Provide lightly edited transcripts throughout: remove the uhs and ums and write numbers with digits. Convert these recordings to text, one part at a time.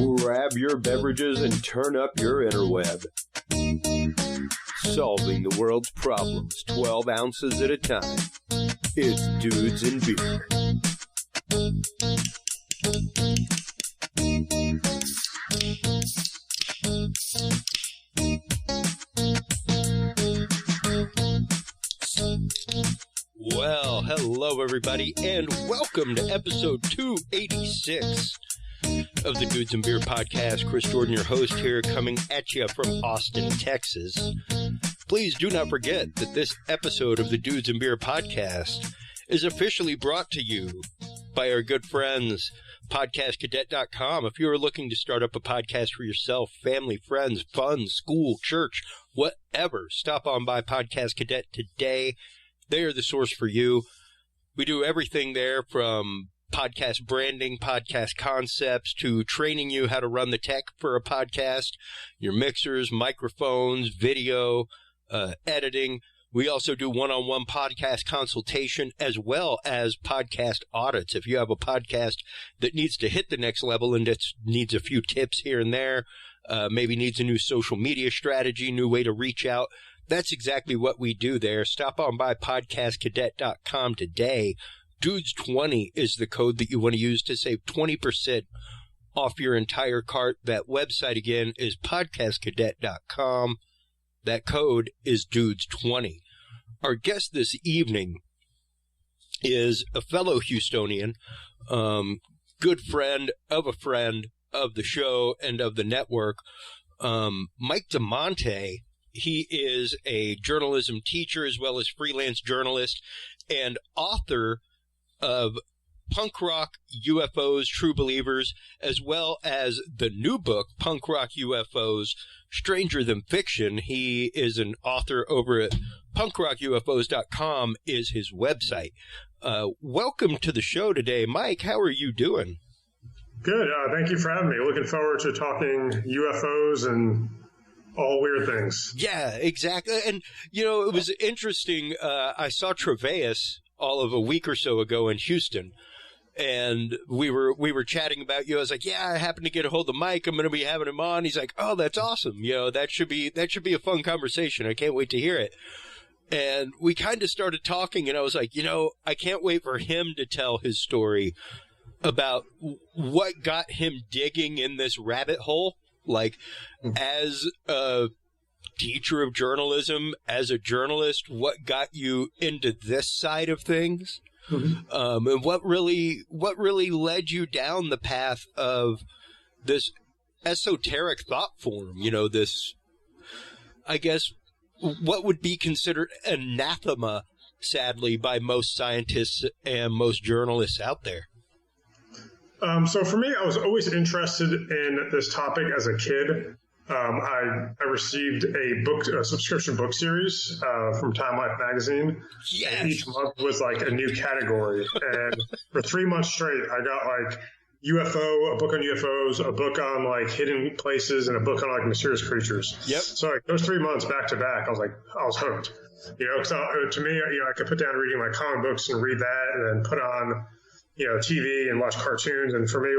Grab your beverages and turn up your interweb. Solving the world's problems 12 ounces at a time. It's Dudes and Beer. Well, hello everybody, and welcome to episode 286 of the Dudes and Beer podcast. Chris Jordan, your host here, coming at you from Austin, Texas. Please do not forget that this episode of the Dudes and Beer podcast is officially brought to you by our good friends, podcastcadet.com. If you are looking to start up a podcast for yourself, family, friends, fun, school, church, whatever, stop on by Podcast Cadet today. They are the source for you. We do everything there from podcast branding, podcast concepts, to training you how to run the tech for a podcast, your mixers, microphones, video, editing. We also do one-on-one podcast consultation as well as podcast audits. If you have a podcast that needs to hit the next level and it needs a few tips here and there, maybe needs a new social media strategy, new way to reach out, that's exactly what we do there. Stop on by podcastcadet.com today. Dudes20 is the code that you want to use to save 20% off your entire cart. That website again is podcastcadet.com. That code is Dudes20. Our guest this evening is a fellow Houstonian, good friend of the show and of the network, Mike Damante. He is a journalism teacher as well as freelance journalist and author of Punk Rock UFOs, True Believers, as well as the new book, Punk Rock UFOs, Stranger Than Fiction. He is an author over at punkrockufos.com is his website. Welcome to the show today. Mike, how are you doing? Good. Thank you for having me. Looking forward to talking UFOs and all weird things. Yeah, exactly. And, you know, it was interesting. I saw Travis all of a week or so ago in Houston, and we were chatting about you. I was like, yeah, I happened to get a hold of Mike. I'm going to be having him on. He's like, oh, that's awesome. You know, that should be a fun conversation. I can't wait to hear it. And we kind of started talking, and I was like, you know, I can't wait for him to tell his story about what got him digging in this rabbit hole. Like, as a teacher of journalism, as a journalist, what got you into this side of things? Mm-hmm. And what really led you down the path of this esoteric thought form? You know, this, I guess, what would be considered anathema, sadly, by most scientists and most journalists out there. So for me, I was always interested in this topic as a kid. I received a subscription book series from Time Life magazine. Yes. And each month was like a new category. And for 3 months straight, I got like UFO, a book on UFOs, a book on like hidden places, and a book on like mysterious creatures. Yep. So like those 3 months back to back, I was hooked. You know, because to me, you know, I could put down reading my comic books and read that, and then put on, you know, TV and watch cartoons. And for me,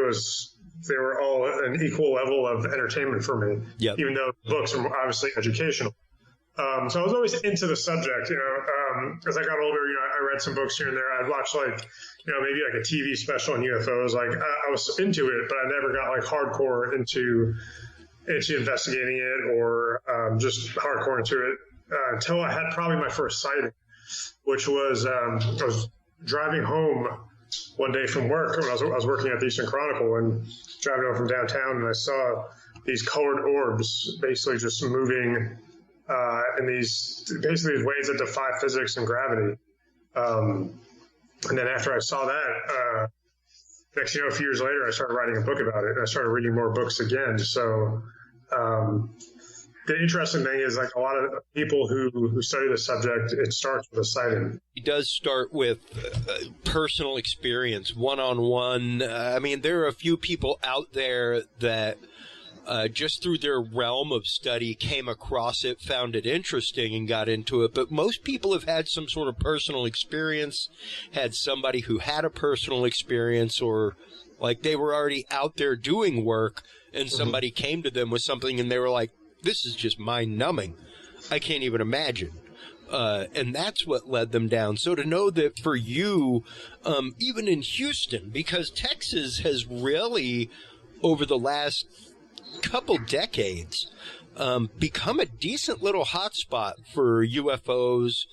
they were all an equal level of entertainment for me, yep. Even though books are obviously educational. So I was always into the subject, you know. As I got older, you know, I read some books here and there. I'd watch like, you know, maybe like a TV special on UFOs. Like I was into it, but I never got like hardcore into investigating it or just hardcore into it until I had probably my first sighting, which was I was driving home one day from work when I was working at the Eastern Chronicle and driving home from downtown, and I saw these colored orbs basically just moving in these ways that defy physics and gravity. And then after I saw that, next thing you know, a few years later, I started writing a book about it, and I started reading more books again. So the interesting thing is, like, a lot of people who study the subject, it starts with a sighting. It does start with personal experience, one-on-one. I mean, there are a few people out there that just through their realm of study, came across it, found it interesting, and got into it. But most people have had some sort of personal experience, had somebody who had a personal experience, or like they were already out there doing work, and somebody came to them with something, and they were like, this is just mind-numbing. I can't even imagine. And that's what led them down. So to know that for you, even in Houston, because Texas has really, over the last couple decades, become a decent little hotspot for UFOs,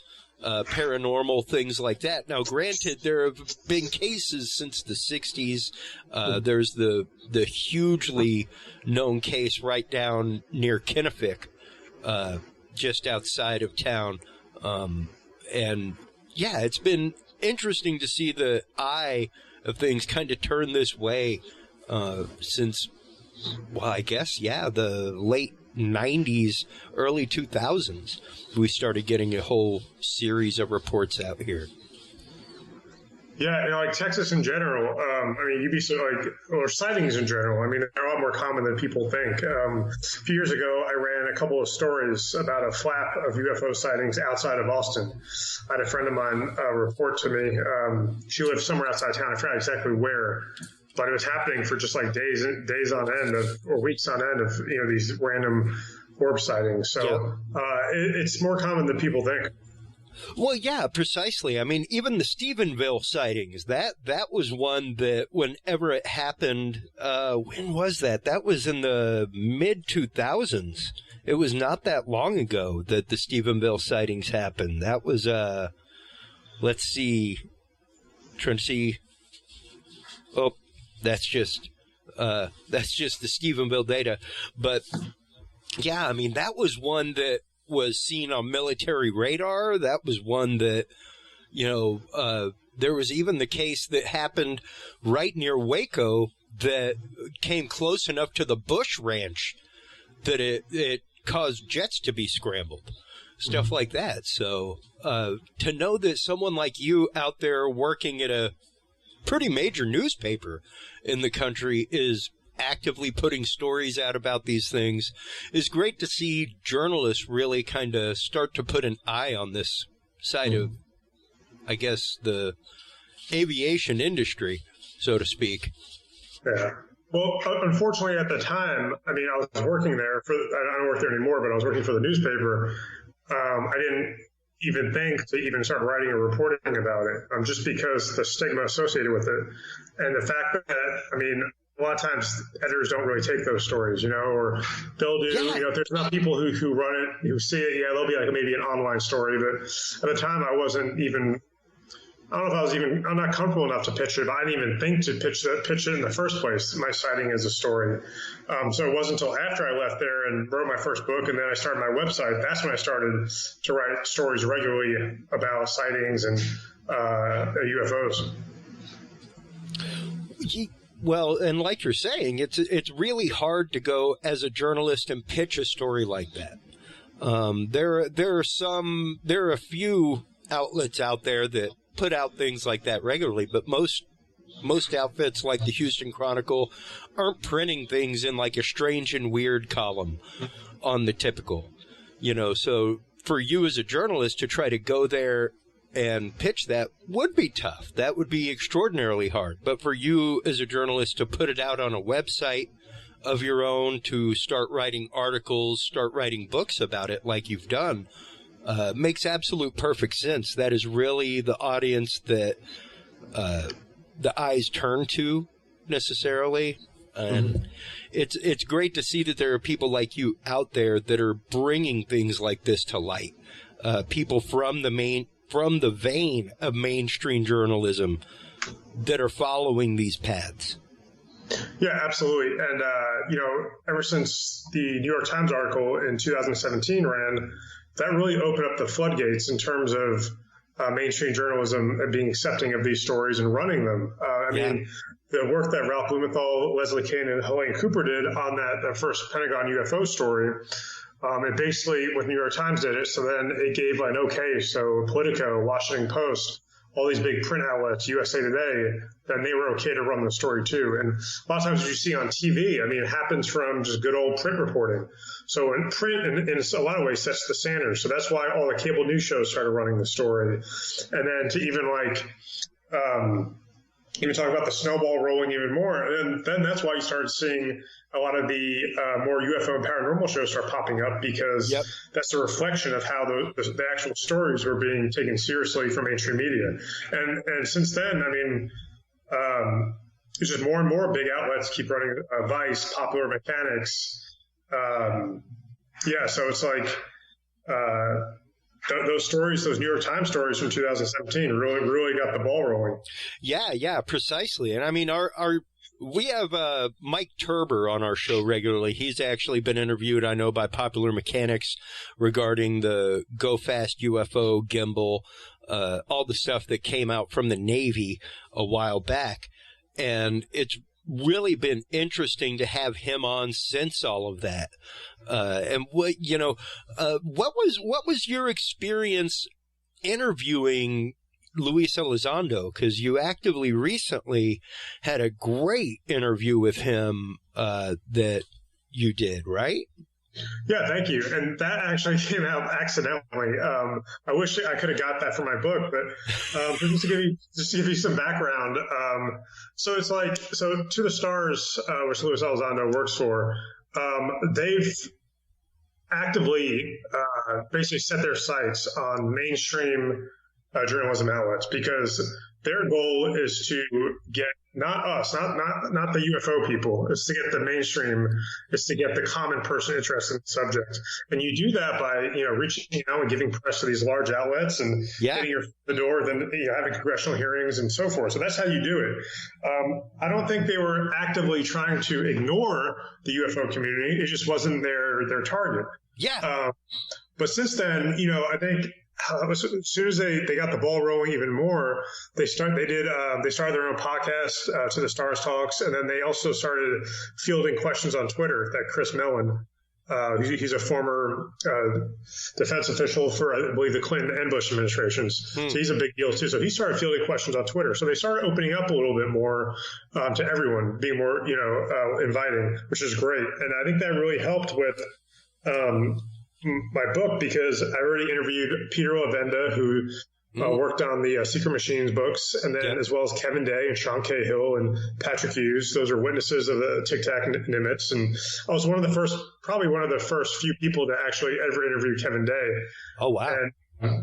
paranormal things like that. Now, granted, there have been cases since the 60s. There's the hugely known case right down near Kennefic, just outside of town. And yeah, it's been interesting to see the eye of things kind of turn this way, since, well, I guess, yeah, the late 90s, early 2000s, we started getting a whole series of reports out here. Yeah, like Texas in general. I mean, you'd be or sightings in general. I mean, they're a lot more common than people think. A few years ago, I ran a couple of stories about a flap of UFO sightings outside of Austin. I had a friend of mine report to me. She lived somewhere outside town. I forgot exactly where, but it was happening for just like days on end or weeks on end of these random orb sightings. So it's more common than people think. Well, yeah, precisely. I mean, even the Stephenville sightings, that was one that whenever it happened, when was that? That was in the mid-2000s. It was not that long ago that the Stephenville sightings happened. That was, let's see, trying to see. Oh, that's just the Stephenville data. But, yeah, I mean, that was one that was seen on military radar. That was one that, there was even the case that happened right near Waco that came close enough to the Bush Ranch that it caused jets to be scrambled, stuff like that. So to know that someone like you out there working at a pretty major newspaper in the country is actively putting stories out about these things is great to see. Journalists really kind of start to put an eye on this side of, I guess, the aviation industry, so to speak. Yeah. Well, unfortunately, at the time, I mean, I was working there I don't work there anymore, but I was working for the newspaper. I didn't even think to even start writing or reporting about it, just because the stigma associated with it. And the fact that, I mean, a lot of times editors don't really take those stories, or they'll do, if there's not people who run it, who see it, there'll be like maybe an online story. But at the time I wasn't even, I don't know if I'm not comfortable enough to pitch it, but I didn't even think to pitch it in the first place, my sighting as a story. So it wasn't until after I left there and wrote my first book and then I started my website, that's when I started to write stories regularly about sightings and UFOs. Well, and like you're saying, it's really hard to go as a journalist and pitch a story like that. There are a few outlets out there that put out things like that regularly, but most outfits like the Houston Chronicle aren't printing things in like a strange and weird column on the typical, so for you as a journalist to try to go there and pitch that would be tough. That would be extraordinarily hard. But for you as a journalist to put it out on a website of your own, to start writing articles, start writing books about it like you've done, makes absolute perfect sense. That is really the audience that the eyes turn to necessarily. And it's great to see that there are people like you out there that are bringing things like this to light. People from the vein of mainstream journalism that are following these paths. Yeah, absolutely. And, ever since the New York Times article in 2017 ran, that really opened up the floodgates in terms of mainstream journalism and being accepting of these stories and running them. I mean, the work that Ralph Blumenthal, Leslie Kean, and Helene Cooper did on that first Pentagon UFO story, it basically, with New York Times did it, so then it gave an okay. So Politico, Washington Post, all these big print outlets, USA Today, then they were okay to run the story too. And a lot of times what you see on TV, I mean, it happens from just good old print reporting. So in print, in a lot of ways, sets the standard. So that's why all the cable news shows started running the story. And then to even even talk about the snowball rolling even more. And then that's why you started seeing a lot of the more UFO and paranormal shows start popping up, because that's a reflection of how the actual stories were being taken seriously from mainstream media. And since then, I mean, there's just more and more big outlets keep running Vice, Popular Mechanics. So it's like those stories, those New York Times stories from 2017 really got the ball rolling. Yeah, precisely. And I mean, we have Mike Turber on our show regularly. He's actually been interviewed, I know, by Popular Mechanics regarding the Go Fast UFO gimbal, all the stuff that came out from the Navy a while back. And it's really been interesting to have him on since all of that. And what was your experience interviewing Luis Elizondo? Because you actively recently had a great interview with him that you did, right? Yeah, thank you. And that actually came out accidentally. I wish I could have got that for my book, but just to give you some background. So it's like, To the Stars, which Luis Elizondo works for, they've actively basically set their sights on mainstream journalism outlets, because their goal is to get not us, not the UFO people, it's to get the mainstream, it's to get the common person interested in the subject. And you do that by, reaching out and giving press to these large outlets and getting your foot in the door, then having congressional hearings and so forth. So that's how you do it. I don't think they were actively trying to ignore the UFO community. It just wasn't their target. Yeah. But since then, I think as soon as they got the ball rolling even more, they started their own podcast, To the Stars Talks, and then they also started fielding questions on Twitter that Chris Mellon, he's a former defense official for, I believe, the Clinton and Bush administrations. So he's a big deal too. So he started fielding questions on Twitter. So they started opening up a little bit more to everyone, being more inviting, which is great. And I think that really helped with my book, because I already interviewed Peter Lavenda, who worked on the Secret Machines books, and then as well as Kevin Day and Sean Cahill and Patrick Hughes. Those are witnesses of the Tic Tac Nimitz. And I was probably one of the first few people to actually ever interview Kevin Day. Oh, wow. And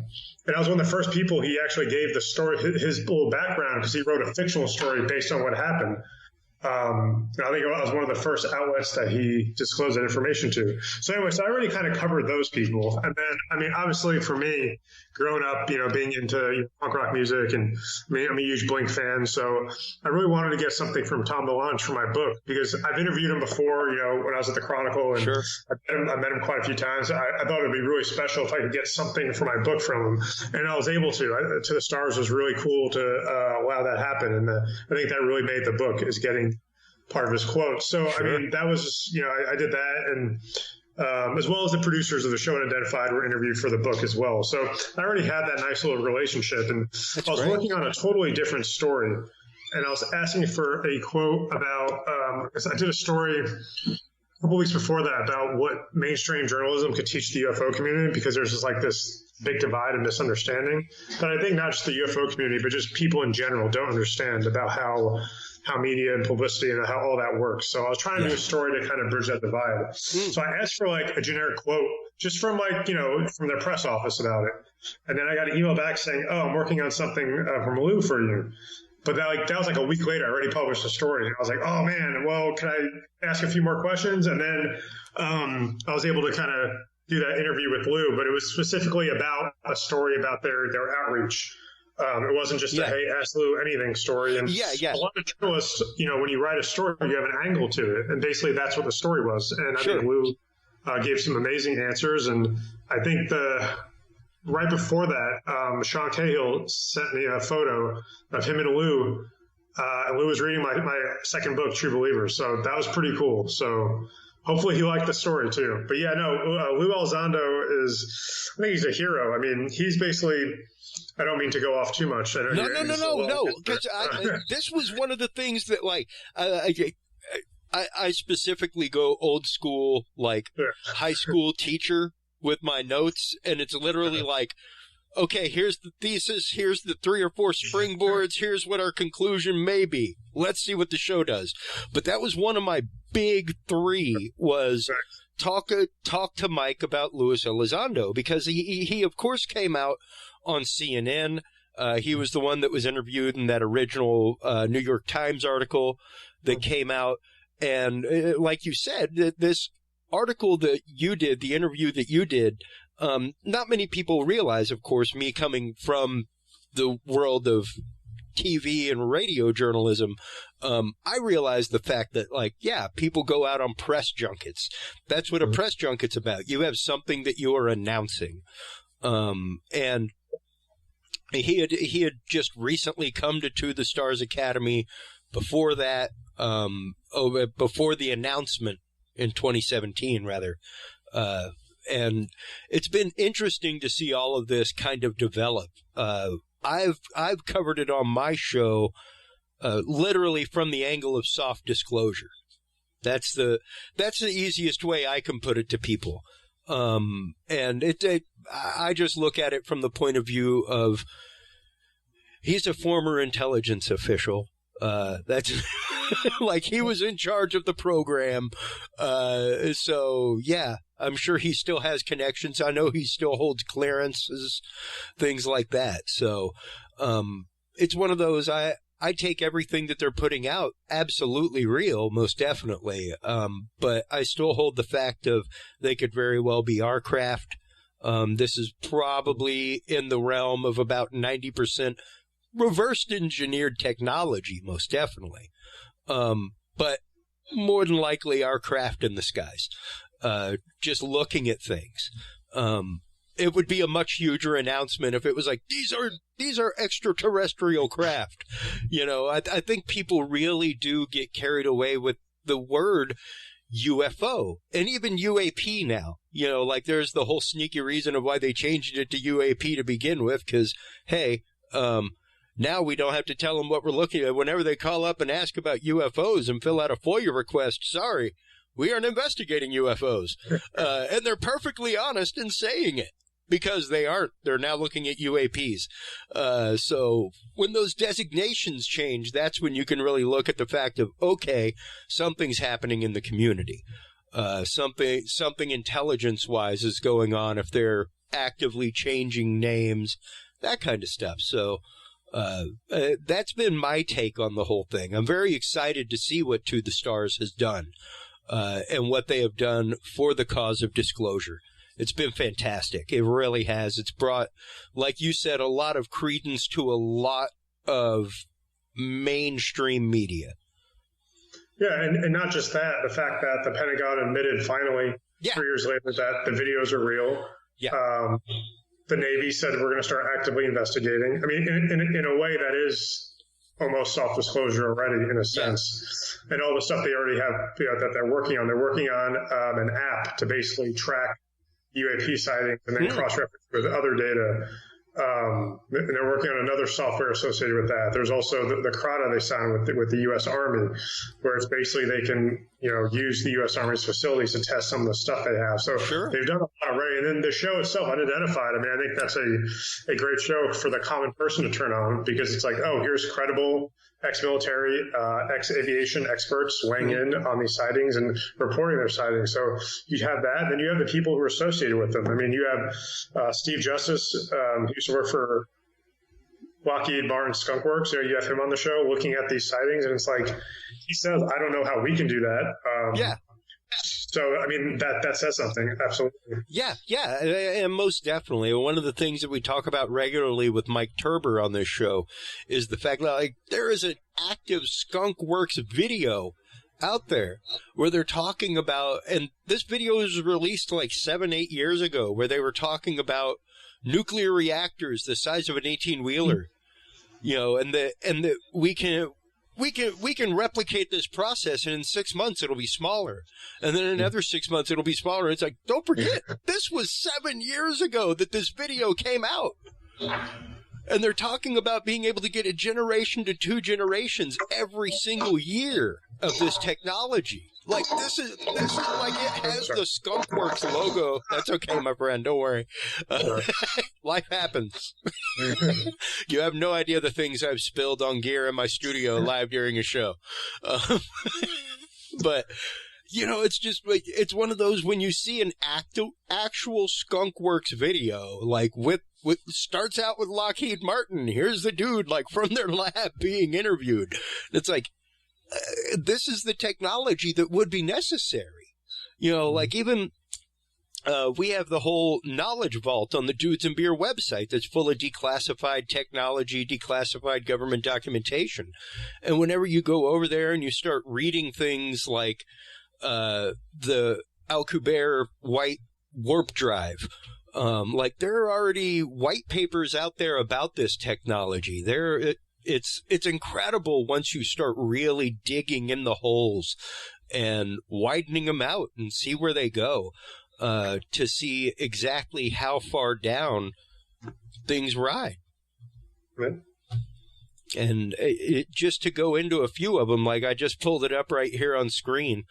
I was one of the first people he actually gave the story, his little background, because he wrote a fictional story based on what happened. I think I was one of the first outlets that he disclosed that information to. So anyway, I already kind of covered those people. And then, I mean, obviously for me, growing up, being into punk rock music, and I'm a huge Blink fan. So I really wanted to get something from Tom DeLonge for my book, because I've interviewed him before, when I was at the Chronicle, and sure. I met him quite a few times. I thought it'd be really special if I could get something for my book from him, and I was able to. To the Stars was really cool to allow that happen, and I think that really made the book, is getting part of his quote. So, sure. I mean, that was, I did that, and as well as the producers of the show Unidentified were interviewed for the book as well. So I already had that nice little relationship, and I was working on a totally different story, and I was asking for a quote about, I did a story a couple weeks before that about what mainstream journalism could teach the UFO community, because there's just like this big divide and misunderstanding that I think not just the UFO community, but just people in general don't understand about how media and publicity and how all that works. So I was trying to do a story to kind of bridge that divide. So I asked for like a generic quote just from from their press office about it. And then I got an email back saying, "Oh, I'm working on something from Lou for you." But that was like a week later. I already published the story. And I was like, "Oh man, well, can I ask a few more questions?" And then I was able to kind of do that interview with Lou, but it was specifically about a story about their outreach. It wasn't just a, hey, ask Lou anything story. And a lot of journalists, when you write a story, you have an angle to it. And basically that's what the story was. And I think Lou gave some amazing answers. And I think right before that, Sean Cahill sent me a photo of him and Lou. And Lou was reading my second book, True Believers. So that was pretty cool. So hopefully he liked the story too. But yeah, no, Lou Elizondo is, I think he's a hero. I mean, he's basically, I don't mean to go off too much. I know No, because this was one of the things that, like, I specifically go old school, like high school teacher with my notes, and it's literally like, okay, here's the thesis, here's the 3 or 4 springboards, here's what our conclusion may be. Let's see what the show does. But that was one of my big 3 was talk to Mike about Luis Elizondo, because he of course came out on CNN. He was the one that was interviewed in that original New York Times article that came out. And like you said, this article that you did, the interview that you did, not many people realize, of course, me coming from the world of TV and radio journalism, I realized the fact that, like, yeah, people go out on press junkets. That's what a press junket's about. You have something that you are announcing. And he had just recently come to the Stars Academy. Before that, before the announcement in 2017, rather. And it's been interesting to see all of this kind of develop. I've covered it on my show, literally from the angle of soft disclosure. That's the easiest way I can put it to people. And I just look at it from the point of view of, he's a former intelligence official. That's like, he was in charge of the program. So yeah, I'm sure he still has connections. I know he still holds clearances, things like that. So, it's one of those, I take everything that they're putting out absolutely real, most definitely. But I still hold the fact of they could very well be our craft. This is probably in the realm of about 90% reversed engineered technology, most definitely. But more than likely our craft in the skies. Just looking at things. It would be a much huger announcement if it was like, these are extraterrestrial craft. You know, I think people really do get carried away with the word UFO and even UAP now. You know, like, there's the whole sneaky reason of why they changed it to UAP to begin with, because, hey, now we don't have to tell them what we're looking at. Whenever they call up and ask about UFOs and fill out a FOIA request, sorry, we aren't investigating UFOs. And they're perfectly honest in saying it, because they aren't. They're now looking at UAPs. So when those designations change, that's when you can really look at the fact of, okay, something's happening in the community. Something intelligence-wise is going on if they're actively changing names, that kind of stuff. So that's been my take on the whole thing. I'm very excited to see what To the Stars has done, and what they have done for the cause of disclosure. It's been fantastic. It really has. It's brought, like you said, a lot of credence to a lot of mainstream media. Yeah, and not just that, the fact that the Pentagon admitted finally, 3 years later, that the videos are real. Yeah. The Navy said we're going to start actively investigating. I mean, in a way that is almost self-disclosure already, in a sense. And all the stuff they already have, that they're working on. They're working on an app to basically track UAP sightings and then cross-reference with other data. And they're working on another software associated with that. There's also the CRADA they signed with the U.S. Army, where it's basically they can, use the U.S. Army's facilities to test some of the stuff they have. So they've done a lot already. And then the show itself, unidentified. I mean, I think that's a great show for the common person to turn on, because it's like, oh, here's credible ex-military, ex-aviation experts weighing in on these sightings and reporting their sightings. So you have that, and then you have the people who are associated with them. I mean, you have Steve Justice, who used to work for Lockheed Martin Skunk Works. You have him on the show looking at these sightings, and it's like, he says, I don't know how we can do that. So, I mean, that says something. Absolutely. Yeah, and most definitely. One of the things that we talk about regularly with Mike Turber on this show is the fact that, like, there is an active Skunk Works video out there where they're talking about, and this video was released like 7-8 years ago, where they were talking about nuclear reactors the size of an 18-wheeler, and that we can, we can replicate this process, and in 6 months it'll be smaller, and then in another 6 months it'll be smaller. It's like, don't forget, this was 7 years ago that this video came out, and they're talking about being able to get a generation to 2 generations every single year of this technology. Like, this is like, it has the Skunkworks logo. That's okay, my friend. Don't worry. Life happens. You have no idea the things I've spilled on gear in my studio live during a show. But, you know, it's just like, it's one of those, when you see an actual Skunkworks video, like with starts out with Lockheed Martin. Here's the dude, like, from their lab being interviewed. It's like, this is the technology that would be necessary. You know, like, even we have the whole knowledge vault on the Dudes and Beer website that's full of declassified technology, declassified government documentation. And whenever you go over there and you start reading things like the Alcubierre white warp drive, like, there are already white papers out there about this technology. It's incredible once you start really digging in the holes and widening them out and see where they go, to see exactly how far down things ride. Right. And just to go into a few of them, like, I just pulled it up right here on screen.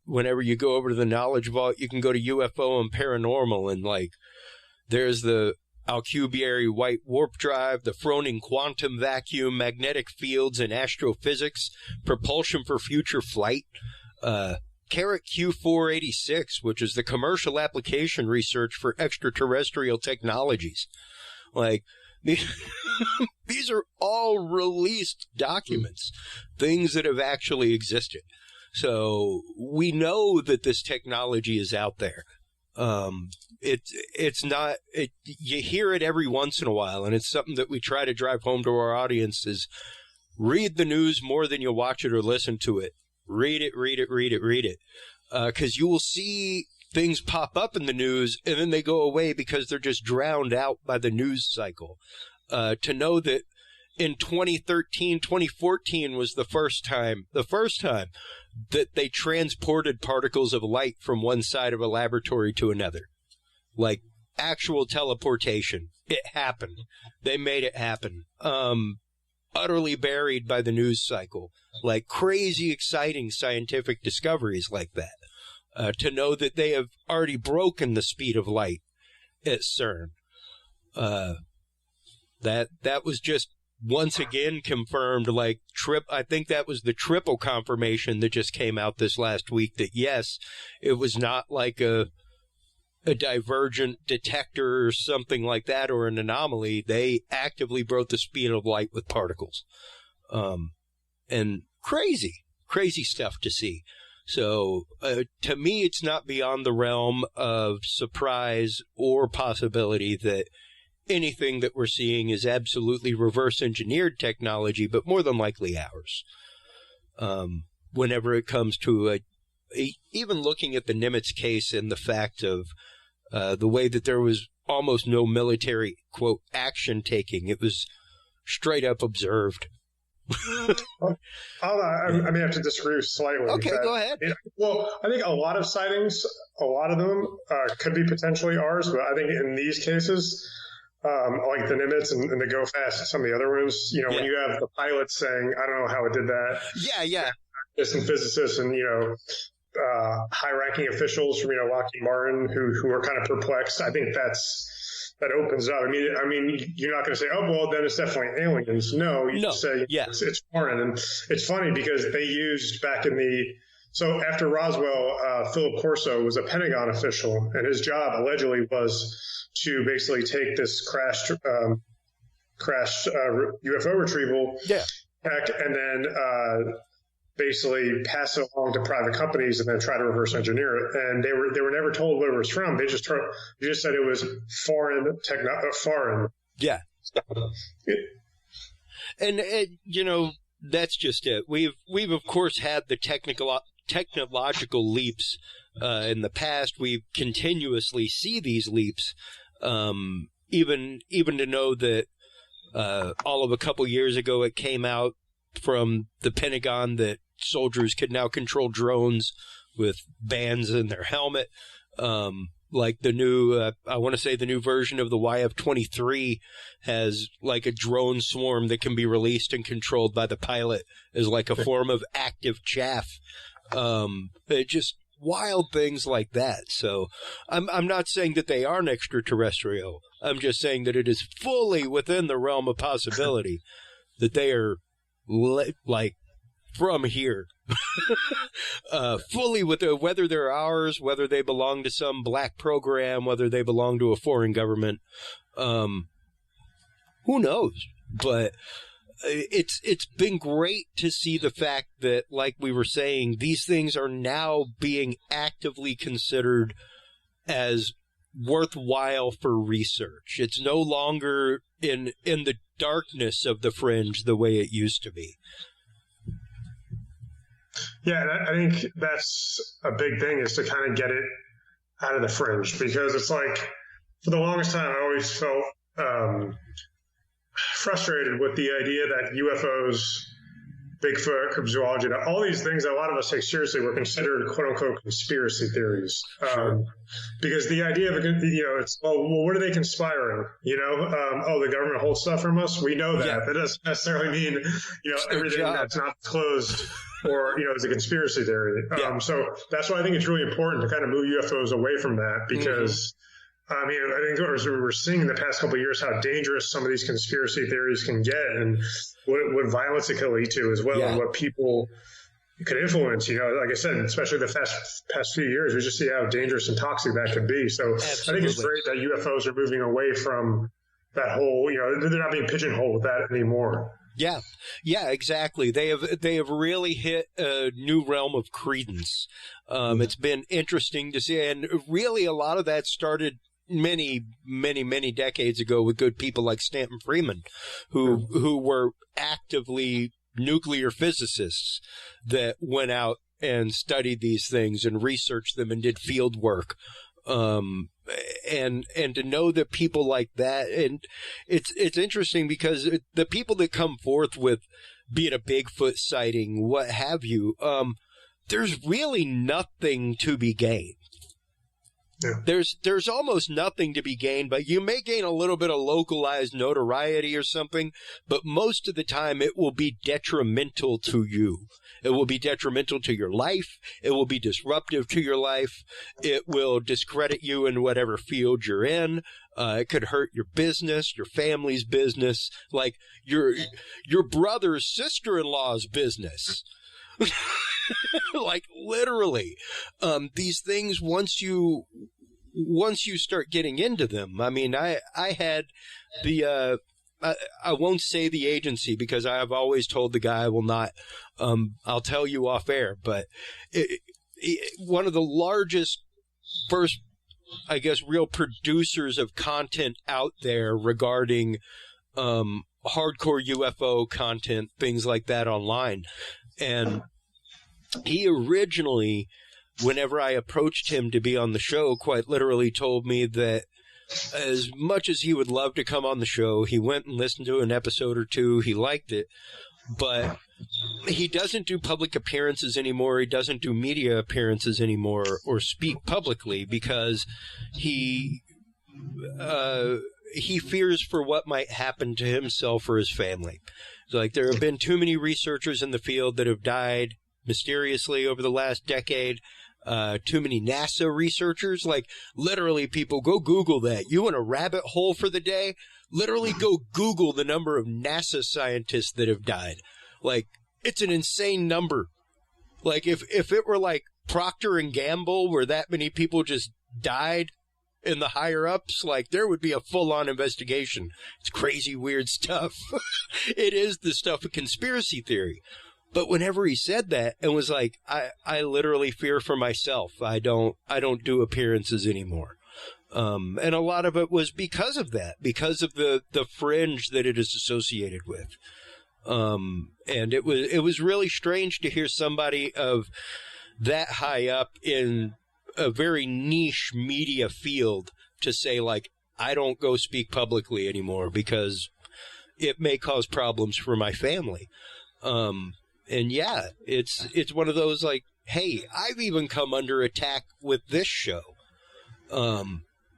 Whenever you go over to the Knowledge Vault, you can go to UFO and Paranormal, and, like, there's the Alcubierre white warp drive, the Froning quantum vacuum, magnetic fields and astrophysics, propulsion for future flight, Carrot Q486, which is the commercial application research for extraterrestrial technologies. Like, these are all released documents, things that have actually existed. So we know that this technology is out there. It's not, you hear it every once in a while, and it's something that we try to drive home to our audience is read the news more than you watch it or listen to it. Read it. 'Cause you will see things pop up in the news and then they go away because they're just drowned out by the news cycle. To know that in 2013, 2014 was the first time that they transported particles of light from one side of a laboratory to another. Like, actual teleportation. It happened. They made it happen. Utterly buried by the news cycle. Like, crazy exciting scientific discoveries like that. To know that they have already broken the speed of light at CERN. That was just once again confirmed, like, I think that was the triple confirmation that just came out this last week, that yes, it was not like a divergent detector or something like that, or an anomaly. They actively broke the speed of light with particles. And crazy stuff to see. So, to me, it's not beyond the realm of surprise or possibility that anything that we're seeing is absolutely reverse engineered technology, but more than likely ours. Whenever it comes to even looking at the Nimitz case and the fact of the way that there was almost no military, quote, action taking, it was straight up observed. I may have to disagree slightly. Okay, go ahead. Well, I think a lot of sightings, a lot of them could be potentially ours, but I think in these cases, like the Nimitz and the Go Fast and some of the other ones, you know, when you have the pilots saying, I don't know how it did that. Yeah. There's some physicists and, you know, high-ranking officials from, you know, Lockheed Martin who are kind of perplexed. I think that opens up. I mean, you're not going to say, oh, well, then it's definitely aliens. No, you just say it's foreign. And it's funny because they used back in so after Roswell, Philip Corso was a Pentagon official, and his job allegedly was to basically take this crashed UFO retrieval tech and then basically pass it along to private companies and then try to reverse engineer it. And they were never told where it was from. They just said it was foreign. Yeah. And you know, that's just it. We've of course had the technological leaps in the past. We continuously see these leaps. Even to know that all of a couple years ago it came out from the Pentagon that soldiers could now control drones with bands in their helmet. Like the new, I want to say the new version of the YF-23 has like a drone swarm that can be released and controlled by the pilot as like a form of active chaff. It just wild things like that. So I'm not saying that they aren't extraterrestrial. I'm just saying that it is fully within the realm of possibility that they are like from here. Fully with whether they're ours, whether they belong to some black program, whether they belong to a foreign government, who knows? But it's been great to see the fact that, like we were saying, these things are now being actively considered as worthwhile for research. It's no longer in the darkness of the fringe the way it used to be. Yeah, and I think that's a big thing, is to kind of get it out of the fringe, because it's like, for the longest time, I always felt frustrated with the idea that UFOs, Bigfoot, cryptozoology, all these things that a lot of us take seriously were considered "quote unquote" conspiracy theories. Sure. Because the idea of, it's, well, what are they conspiring? The government holds stuff from us. We know that. Yeah. That doesn't necessarily mean, everything that's not closed or, is a conspiracy theory. Yeah. So that's why I think it's really important to kind of move UFOs away from that, because I think we're seeing in the past couple of years how dangerous some of these conspiracy theories can get, and what violence it can lead to as well, and what people could influence. Like I said, especially the past few years, we just see how dangerous and toxic that could be. So absolutely. I think it's great that UFOs are moving away from that whole, they're not being pigeonholed with that anymore. Yeah, exactly. They have really hit a new realm of credence. It's been interesting to see, and really a lot of that started many, many, many decades ago with good people like Stanton Friedman, who were actively nuclear physicists that went out and studied these things and researched them and did field work. And to know that people like that, and it's interesting because the people that come forth with being a Bigfoot sighting, what have you, there's really nothing to be gained. Yeah. There's almost nothing to be gained, but you may gain a little bit of localized notoriety or something, but most of the time it will be detrimental to you. It will be detrimental to your life. It will be disruptive to your life. It will discredit you in whatever field you're in. It could hurt your business, your family's business, like your brother's sister-in-law's business. Like literally, these things, once you start getting into them, I had the, I won't say the agency because I have always told the guy I will not, I'll tell you off air, but one of the largest first, I guess, real producers of content out there regarding, hardcore UFO content, things like that online. And he originally, whenever I approached him to be on the show, quite literally told me that as much as he would love to come on the show, he went and listened to an episode or two. He liked it, but he doesn't do public appearances anymore. He doesn't do media appearances anymore or speak publicly because he fears for what might happen to himself or his family. Like, there have been too many researchers in the field that have died mysteriously over the last decade. Too many NASA researchers. Like, literally, people, go Google that. You want a rabbit hole for the day? Literally go Google the number of NASA scientists that have died. Like, it's an insane number. Like, if it were like Procter & Gamble, where that many people just died in the higher ups, like, there would be a full-on investigation. It's crazy, weird stuff. It is the stuff of conspiracy theory. But whenever he said that, it was like, I literally fear for myself. I don't do appearances anymore. And a lot of it was because of that, because of the fringe that it is associated with. And it was really strange to hear somebody of that high up in a very niche media field to say, like, I don't go speak publicly anymore because it may cause problems for my family. And yeah, it's one of those like, hey, I've even come under attack with this show.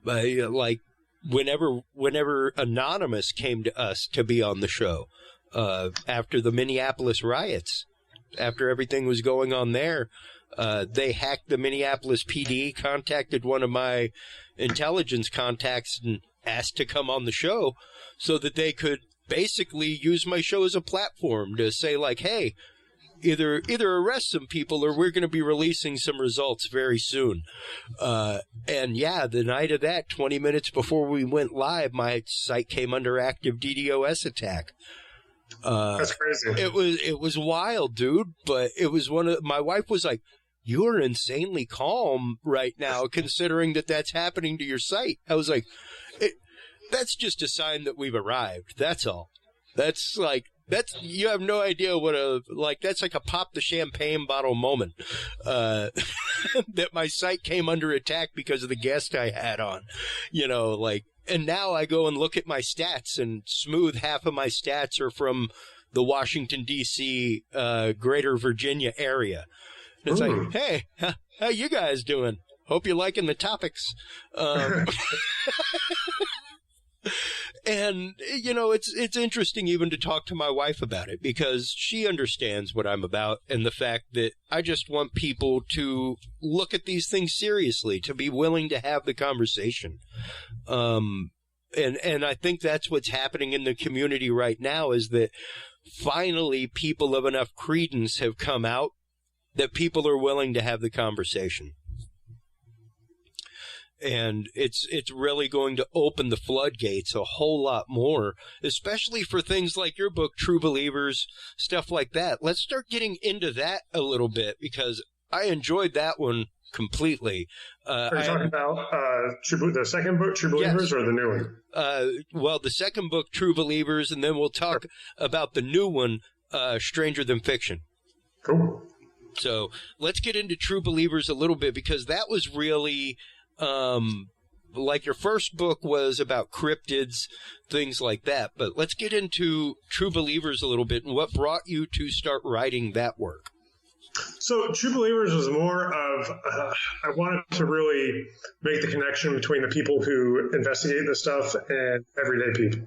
Like whenever Anonymous came to us to be on the show, after the Minneapolis riots, after everything was going on there, they hacked the Minneapolis PD, contacted one of my intelligence contacts and asked to come on the show so that they could basically use my show as a platform to say like, hey, either arrest some people or we're going to be releasing some results very soon. And yeah, the night of that, 20 minutes before we went live, my site came under active DDoS attack. That's crazy. It was wild, dude. But it was my wife was like, you're insanely calm right now, considering that's happening to your site. I was like, that's just a sign that we've arrived. That's all. You have no idea that's like a pop the champagne bottle moment, that my site came under attack because of the guest I had on, and now I go and look at my stats and smooth half of my stats are from the Washington, D.C., greater Virginia area. It's like, hey, how you guys doing? Hope you're liking the topics. And, it's interesting even to talk to my wife about it because she understands what I'm about and the fact that I just want people to look at these things seriously, to be willing to have the conversation. And I think that's what's happening in the community right now is that finally people of enough credence have come out that people are willing to have the conversation. And it's really going to open the floodgates a whole lot more, especially for things like your book, True Believers, stuff like that. Let's start getting into that a little bit because I enjoyed that one completely. Are you talking about the second book, True Believers, yes, or the new one? Well, the second book, True Believers, and then we'll talk about the new one, Stranger Than Fiction. Cool. So let's get into True Believers a little bit because that was really, like your first book was about cryptids, things like that. But let's get into True Believers a little bit and what brought you to start writing that work. So True Believers was more of, I wanted to really make the connection between the people who investigate this stuff and everyday people.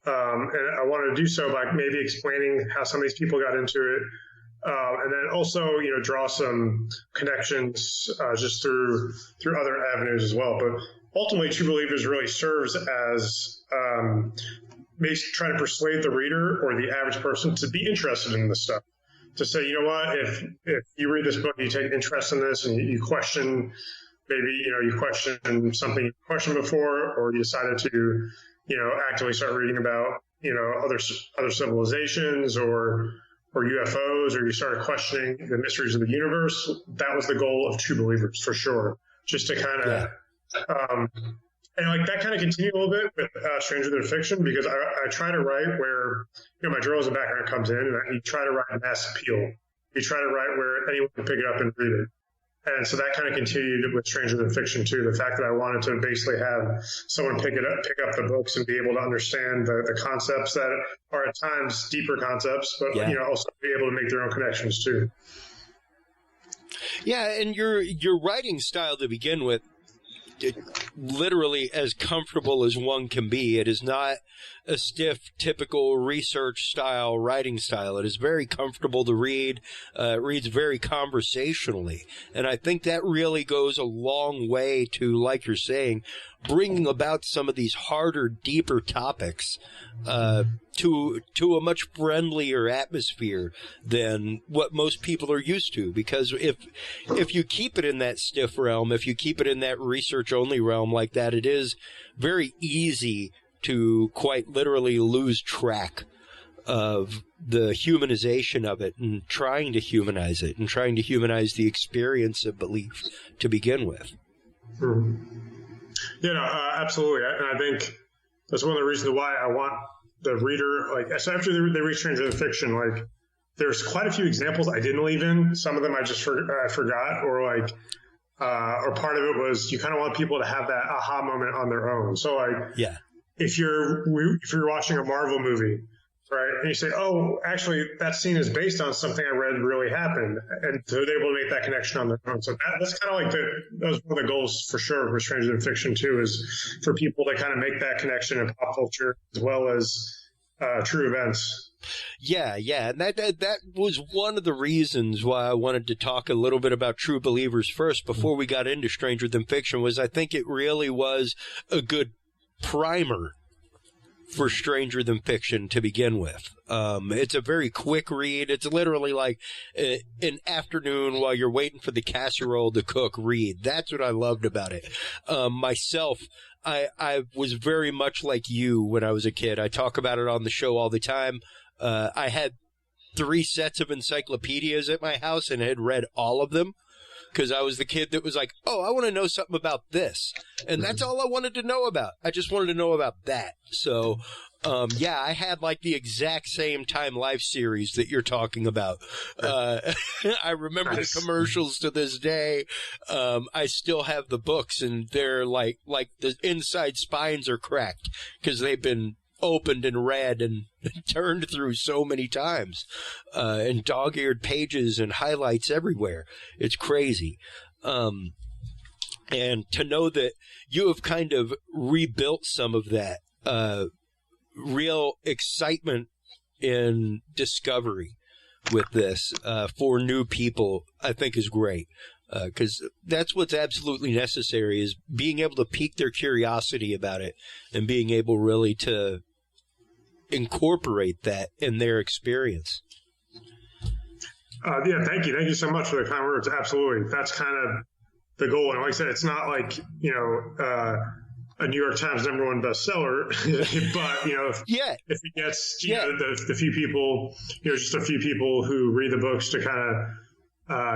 And I wanted to do so by maybe explaining how some of these people got into it. And then also, draw some connections just through other avenues as well. But ultimately, True Believers really serves as maybe trying to persuade the reader or the average person to be interested in this stuff. To say, you know what, if you read this book, you take interest in this, and you question, maybe you question something you questioned before, or you decided to actively start reading about other civilizations or UFOs, or you started questioning the mysteries of the universe. That was the goal of True Believers for sure. Just to kind of, and that kind of continued a little bit with Stranger Than Fiction, because I try to write where, my journalism background comes in, and you try to write mass appeal. You try to write where anyone can pick it up and read it. And so that kind of continued with Stranger Than Fiction too. The fact that I wanted to basically have someone pick up the books and be able to understand the concepts that are at times deeper concepts, but also be able to make their own connections too. Yeah, and your writing style to begin with, literally as comfortable as one can be. It is not a stiff, typical research style, writing style. It is very comfortable to read. It reads very conversationally. And I think that really goes a long way to, like you're saying, bringing about some of these harder, deeper topics to a much friendlier atmosphere than what most people are used to. Because if you keep it in that stiff realm, if you keep it in that research-only realm like that, it is very easy to quite literally lose track of the humanization of it and trying to humanize it and trying to humanize the experience of belief to begin with. Absolutely. And I think that's one of the reasons why I want the reader, so after they read Stranger Than Fiction, there's quite a few examples I didn't leave in. Some of them I just forgot, or part of it was you kind of want people to have that aha moment on their own. So if you're watching a Marvel movie, right? And you say, oh, actually, that scene is based on something I read really happened. And so they're able to make that connection on their own. So that's kind of like that was one of the goals for sure for Stranger Than Fiction, too, is for people to kind of make that connection in pop culture as well as true events. Yeah, and that was one of the reasons why I wanted to talk a little bit about True Believers first before we got into Stranger Than Fiction, was I think it really was a good primer for Stranger Than Fiction to begin with. It's a very quick read. It's literally like an afternoon while you're waiting for the casserole to cook read. That's what I loved about it. Myself, I was very much like you when I was a kid. I talk about it on the show all the time. I had 3 sets of encyclopedias at my house and had read all of them because I was the kid that was like, oh, I want to know something about this. And that's all I wanted to know about. I just wanted to know about that. So, I had like the exact same Time Life series that you're talking about. I remember the commercials to this day. I still have the books, and they're like the inside spines are cracked because they've been opened and read and turned through so many times, and dog-eared pages and highlights everywhere. It's crazy. And to know that you have kind of rebuilt some of that real excitement in discovery with this for new people, I think is great. Because that's what's absolutely necessary, is being able to pique their curiosity about it and being able really to incorporate that in their experience. Thank you. Thank you so much for the kind words. Absolutely. That's kind of the goal. And like I said, it's not like, a New York Times #1 bestseller, but, if it gets, the few people, just a few people who read the books to kind of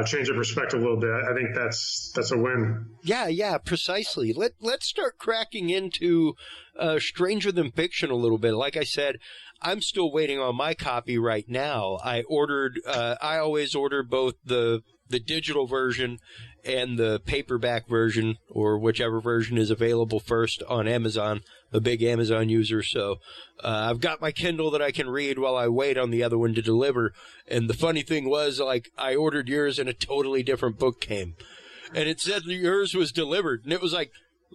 change their perspective a little bit, I think that's a win. Yeah, precisely. Let's start cracking into Stranger Than Fiction a little bit. Like I said, I'm still waiting on my copy right now. I always order both the digital version and the paperback version, or whichever version is available first on Amazon. A big Amazon user, so I've got my Kindle that I can read while I wait on the other one to deliver. And the funny thing was, like, I ordered yours and a totally different book came, and it said yours was delivered, and it was like,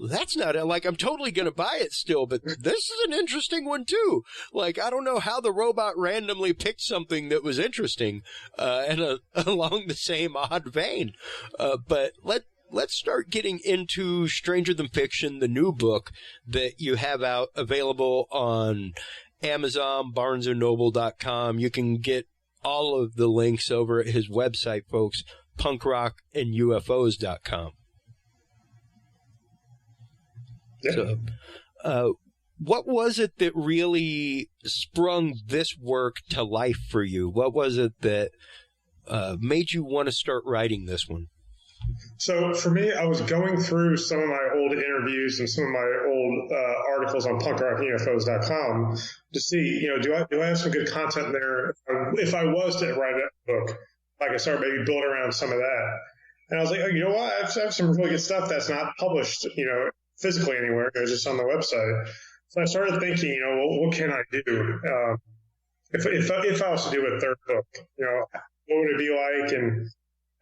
that's not it. Like, I'm totally going to buy it still, but this is an interesting one too. Like, I don't know how the robot randomly picked something that was interesting and along the same odd vein. But let's start getting into Stranger Than Fiction, the new book that you have out available on Amazon, BarnesandNoble.com. You can get all of the links over at his website, folks, punkrockandufos.com. Yeah. So, what was it that really sprung this work to life for you? What was it that made you want to start writing this one? So for me, I was going through some of my old interviews and some of my old articles on punkrockandufos.com to see, do I have some good content there? If I was to write a book, I could start maybe building around some of that. And I was like, oh, you know what? I have some really good stuff that's not published, physically anywhere. It's just on the website. So I started thinking, what can I do? If I was to do a third book, what would it be like?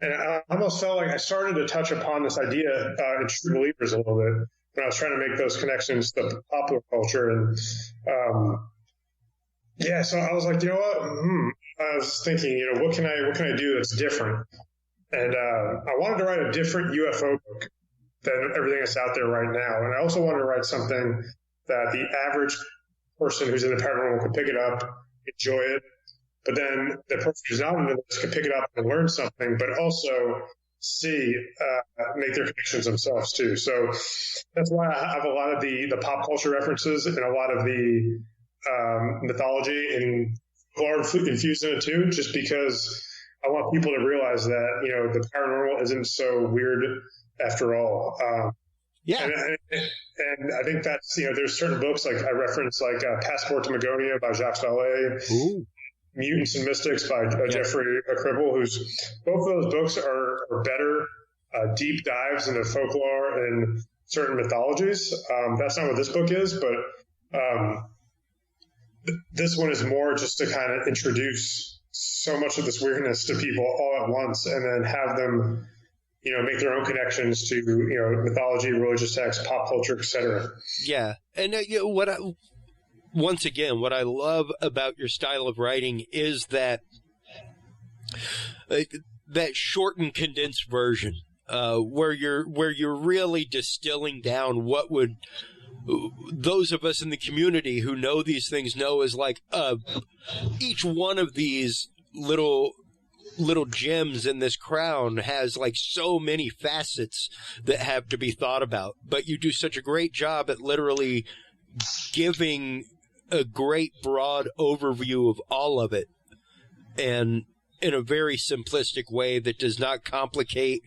And I almost felt like I started to touch upon this idea in True Believers a little bit when I was trying to make those connections to popular culture. And so I was like, you know what? I was thinking, what can I do that's different? And I wanted to write a different UFO book than everything that's out there right now. And I also wanted to write something that the average person who's in the paranormal could pick it up, enjoy it, but then the person who's not into this could pick it up and learn something, but also make their connections themselves too. So that's why I have a lot of the pop culture references and a lot of the mythology and folklore infused in it too, just because I want people to realize that, the paranormal isn't so weird after all. And I think that's, there's certain books like I reference, like Passport to Magonia by Jacques Vallée, Mutants and Mystics by Jeffrey Cribble, who's both of those books are better deep dives into folklore and certain mythologies. That's not what this book is, but this one is more just to kind of introduce so much of this weirdness to people all at once, and then have them, make their own connections to, mythology, religious texts, pop culture, etc. Yeah. And once again, what I love about your style of writing is that short and condensed version, where you're really distilling down what would those of us in the community who know these things know is like each one of these little gems in this crown has like so many facets that have to be thought about. But you do such a great job at literally giving a great broad overview of all of it, and in a very simplistic way that does not complicate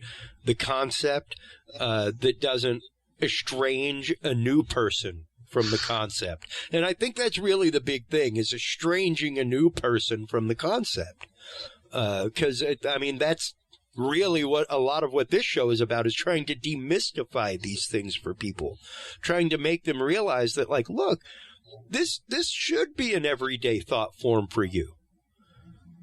the concept, that doesn't estrange a new person from the concept. And I think that's really the big thing, is estranging a new person from the concept. Because, that's really what a lot of what this show is about, is trying to demystify these things for people, trying to make them realize that, like, look, this should be an everyday thought form for you.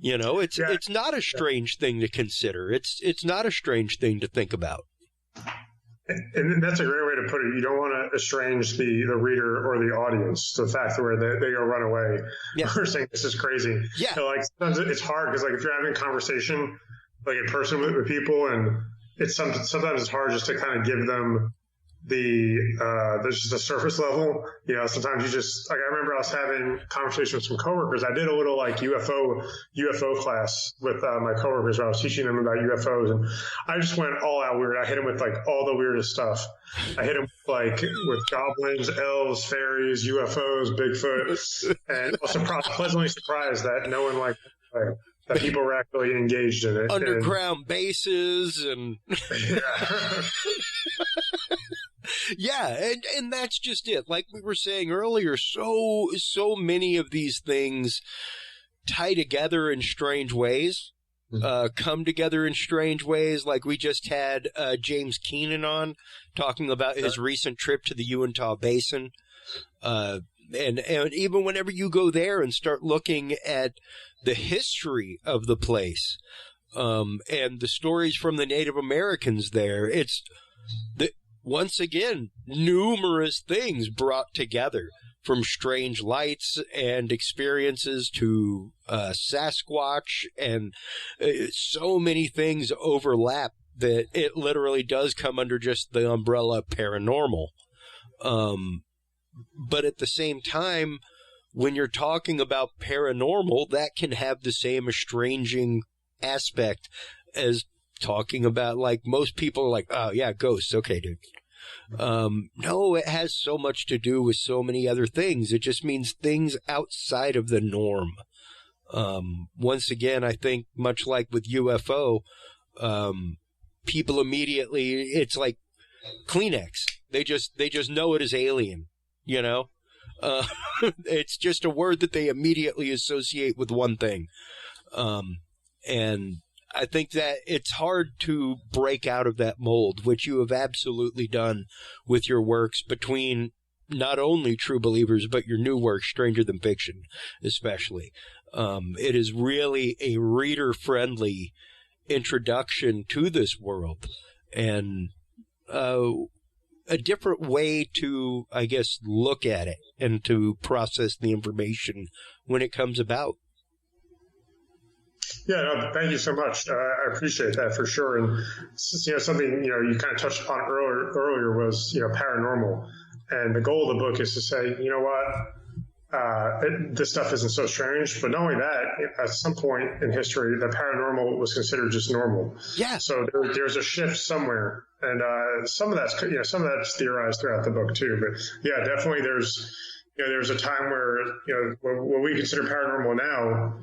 It's not a strange thing to consider. It's not a strange thing to think about. And that's a great way to put it. You don't want to estrange the reader or the audience to the fact where they go run away or saying this is crazy. Yeah. Sometimes it's hard because if you're having a conversation in person with people, and sometimes it's hard just to kind of give them there's just a surface level. Sometimes you just, I remember I was having conversations with some coworkers. I did a little UFO class with my coworkers where I was teaching them about UFOs, and I just went all out weird. I hit them with all the weirdest stuff. I hit them with goblins, elves, fairies, UFOs, Bigfoot, and I was pleasantly surprised that no one that people were actually engaged in it. Underground bases and yeah, and that's just it. Like we were saying earlier, so many of these things tie together in strange ways, come together in strange ways. Like we just had James Keenan on talking about his recent trip to the Uinta Basin. And even whenever you go there and start looking at the history of the place, and the stories from the Native Americans there, it's once again, numerous things brought together, from strange lights and experiences to Sasquatch, and so many things overlap that it literally does come under just the umbrella paranormal. But at the same time, when you're talking about paranormal, that can have the same estranging aspect as talking about, most people are like, oh yeah, ghosts. Okay, dude. No, it has so much to do with so many other things. It just means things outside of the norm. Once again, I think much like with UFO, people immediately, it's like Kleenex. They just know it as alien, it's just a word that they immediately associate with one thing. And I think that it's hard to break out of that mold, which you have absolutely done with your works, between not only True Believers, but your new work, Stranger Than Fiction, especially. It is really a reader-friendly introduction to this world, and a different way to, I guess, look at it and to process the information when it comes about. Yeah, no, thank you so much. I appreciate that for sure. And something you kind of touched upon earlier was paranormal, and the goal of the book is to say, this stuff isn't so strange. But not only that, at some point in history, the paranormal was considered just normal. Yeah. So there's a shift somewhere, and some of that's theorized throughout the book too. But yeah, definitely there's a time where what we consider paranormal now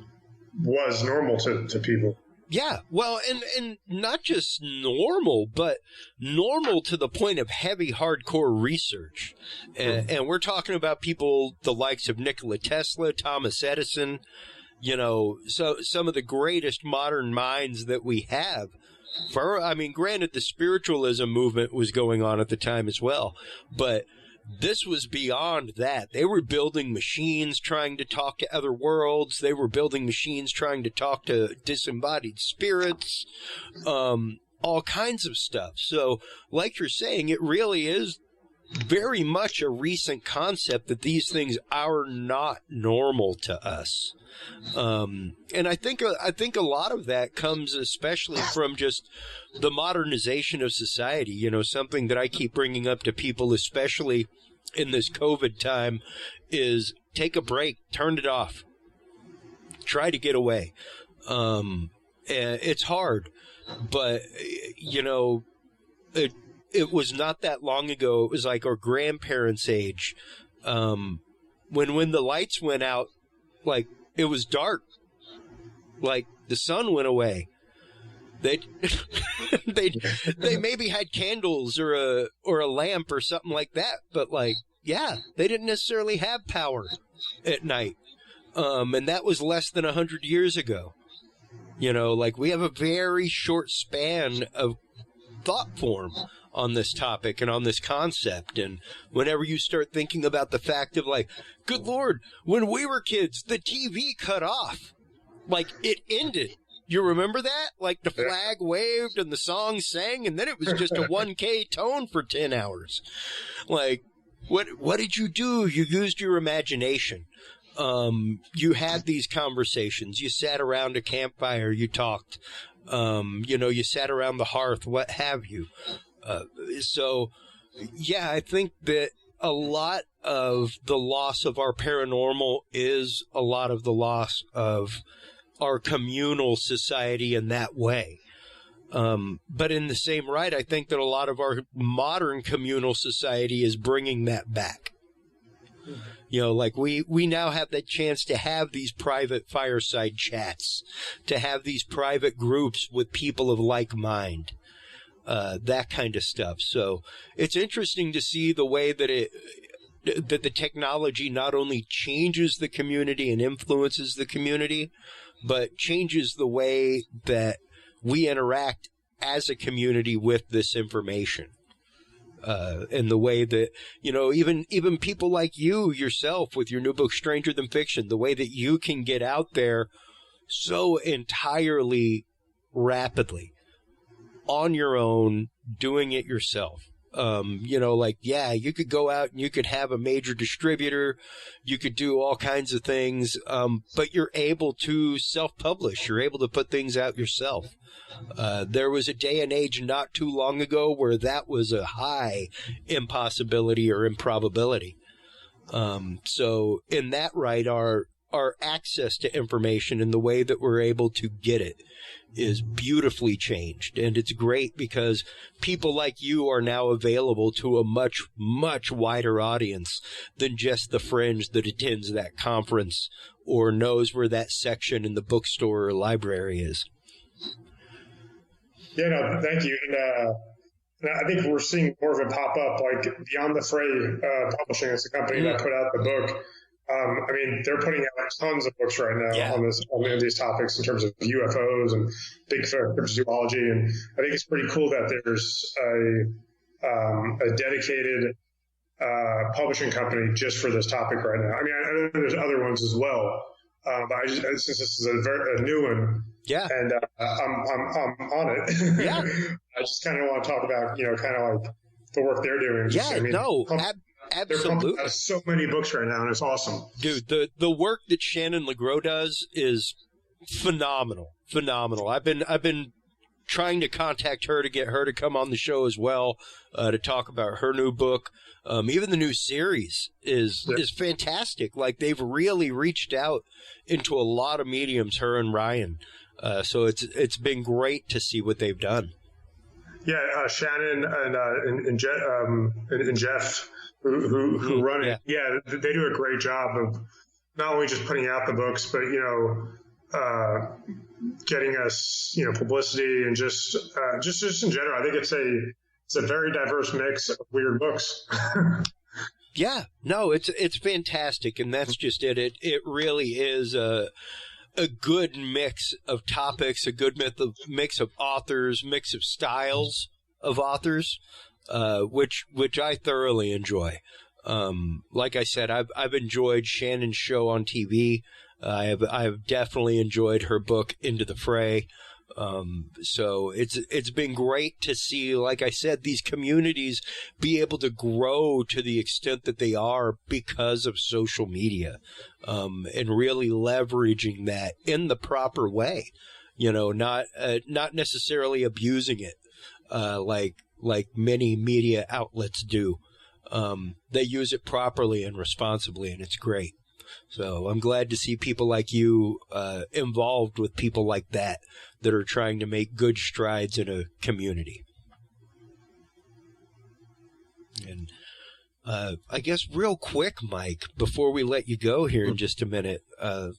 was normal to people. Yeah, well, and not just normal, but normal to the point of heavy, hardcore research. And we're talking about people the likes of Nikola Tesla, Thomas Edison, so some of the greatest modern minds that we have. Granted, the spiritualism movement was going on at the time as well, but this was beyond that. They were building machines trying to talk to other worlds. They were building machines trying to talk to disembodied spirits, all kinds of stuff. So, like you're saying, it really is very much a recent concept that these things are not normal to us. And I think a lot of that comes especially from just the modernization of society. You know, something that I keep bringing up to people, especially in this COVID time, is take a break, turn it off, try to get away. And it's hard, but you know, it was not that long ago. It was like our grandparents' age, when the lights went out, like, it was dark, like the sun went away. They maybe had candles or a lamp or something like that, but like, yeah, they didn't necessarily have power at night, and that was less than 100 years ago. You know, like, we have a very short span of thought form on this topic and on this concept. And whenever you start thinking about the fact of, like, good Lord, when we were kids, the TV cut off. Like, it ended. You remember that? Like, the flag waved and the song sang, and then it was just a 1K tone for 10 hours. Like, what did you do? You used your imagination. You had these conversations. You sat around a campfire. You talked. You know, you sat around the hearth, what have you. So, yeah, I think that a lot of the loss of our paranormal is a lot of the loss of our communal society in that way. But in the same right, I think that a lot of our modern communal society is bringing that back. You know, like, we now have that chance to have these private fireside chats, to have these private groups with people of like mind. That kind of stuff. So it's interesting to see the way that that the technology not only changes the community and influences the community, but changes the way that we interact as a community with this information. And the way that, you know, even people like you yourself with your new book, Stranger Than Fiction, the way that you can get out there so entirely rapidly on your own, doing it yourself. You know, like, yeah, you could go out and you could have a major distributor, you could do all kinds of things, but you're able to self-publish. You're able to put things out yourself. There was a day and age not too long ago where that was a high impossibility or improbability. So in that right, our access to information and the way that we're able to get it is beautifully changed. And it's great because people like you are now available to a much, much wider audience than just the fringe that attends that conference or knows where that section in the bookstore or library is. Yeah, no, thank you. And I think we're seeing more of it pop up, like Beyond the Fray Publishing is the company that put out the book. I mean, they're putting out tons of books right now on these topics in terms of UFOs and Bigfoot, cryptozoology, and I think it's pretty cool that there's a dedicated publishing company just for this topic right now. I mean, I know there's other ones as well, but since this is a new one, and I'm on it. Yeah, I just kind of want to talk about, you know, kind of like the work they're doing. Just, I mean, absolutely. They're so many books right now, and it's awesome. Dude, the work that Shannon LeGros does is phenomenal. Phenomenal. I've been trying to contact her to get her to come on the show as well, to talk about her new book. Even the new series is fantastic. Like, they've really reached out into a lot of mediums, her and Ryan. So it's been great to see what they've done. Yeah, Shannon and Jeff, who run it. Yeah, they do a great job of not only just putting out the books, but, you know, getting us, you know, publicity and just in general. I think it's a very diverse mix of weird books. Yeah, no, it's fantastic, and that's just it. It really is a good mix of topics, a good mix of authors, mix of styles of authors, which I thoroughly enjoy. Like I said, I've enjoyed Shannon's show on TV. I've definitely enjoyed her book Into the Fray. So it's been great to see, like I said, these communities be able to grow to the extent that they are because of social media, and really leveraging that in the proper way, not necessarily abusing it, like many media outlets do. They use it properly and responsibly, and it's great. So I'm glad to see people like you involved with people like that are trying to make good strides in a community. And I guess real quick, Mike, before we let you go here in just a minute,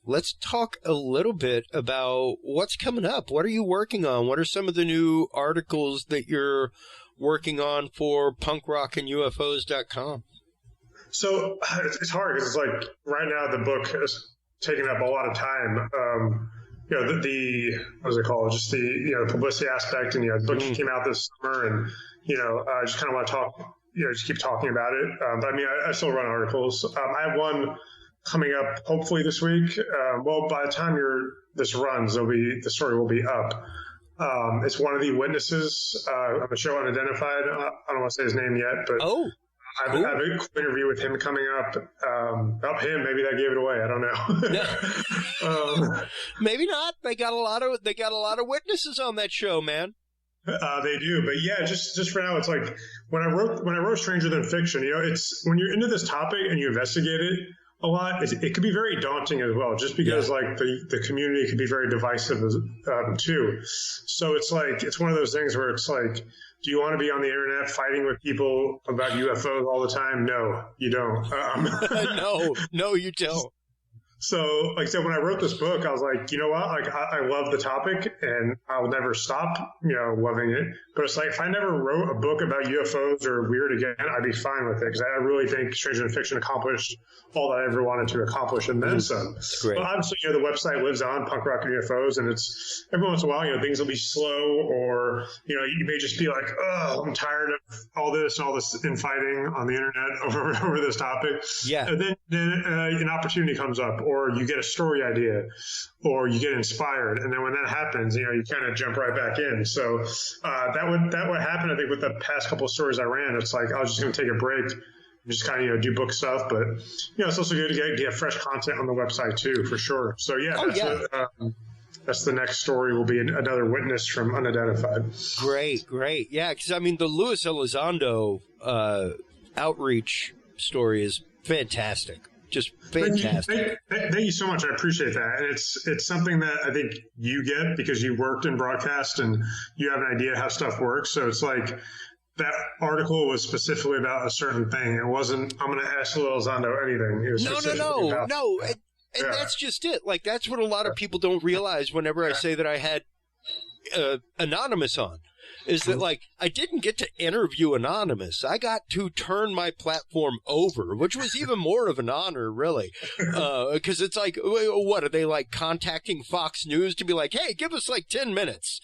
let's talk a little bit about what's coming up. What are you working on? What are some of the new articles that you're working on for punkrockandufos.com? So it's hard because it's like right now the book has taken up a lot of time. The what is it called? Just the publicity aspect, and the book came out this summer, and I just kind of want to talk, just keep talking about it. But I mean, I still run articles. I have one coming up hopefully this week. Well, by the time this runs, the story will be up. It's one of the witnesses on the show Unidentified. I don't want to say his name yet, but I have a cool interview with him coming up. About him, maybe that gave it away. I don't know. Maybe not. They got a lot of witnesses on that show, man. They do, but yeah, just for now, it's like when I wrote Stranger Than Fiction. It's when you're into this topic and you investigate it a lot, it could be very daunting as well, just because like the community could be very divisive too. So it's like it's one of those things where it's like, do you want to be on the internet fighting with people about UFOs all the time? No, you don't. No, you don't. So, like I said, when I wrote this book, I was like, you know what? Like, I love the topic, and I'll never stop, loving it. But it's like, if I never wrote a book about UFOs or weird again, I'd be fine with it, because I really think Stranger Than Fiction accomplished all that I ever wanted to accomplish, and then some. Great. But obviously, the website lives on, Punk Rock and UFOs, and it's every once in a while, things will be slow, or you may just be like, oh, I'm tired of all this infighting on the internet over this topic. Yeah. And then an opportunity comes up, or you get a story idea, or you get inspired, and then when that happens, you kind of jump right back in. So that would happen, I think, with the past couple of stories I ran. It's like I was just going to take a break, and just kind of do book stuff, but it's also good to get fresh content on the website too, for sure. So that's the next story will be another witness from Unidentified. Great, yeah, because I mean the Luis Elizondo outreach story is fantastic. Just fantastic. Thank you so much. I appreciate that. And it's something that I think you get because you worked in broadcast and you have an idea how stuff works. So it's like that article was specifically about a certain thing. It wasn't, I'm going to ask Lil Elizondo anything. It was No. And that's just it. Like, that's what a lot of people don't realize whenever I say that I had Anonymous on. Is that, like, I didn't get to interview Anonymous. I got to turn my platform over, which was even more of an honor, really. Because it's like, what, are they, like, contacting Fox News to be like, hey, give us, like, 10 minutes?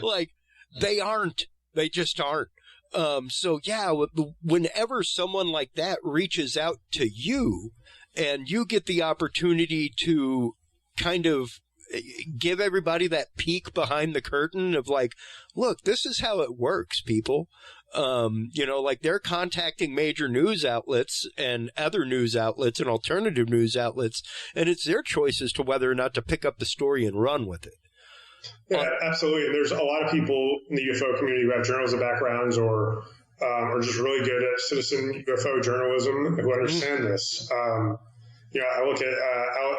Like, they aren't. They just aren't. So, yeah, whenever someone like that reaches out to you and you get the opportunity to kind of give everybody that peek behind the curtain of like, look, this is how it works, people. Like they're contacting major news outlets and other news outlets and alternative news outlets, and it's their choice as to whether or not to pick up the story and run with it. Yeah, absolutely. There's a lot of people in the UFO community who have journalism backgrounds or are just really good at citizen UFO journalism who understand this. I look at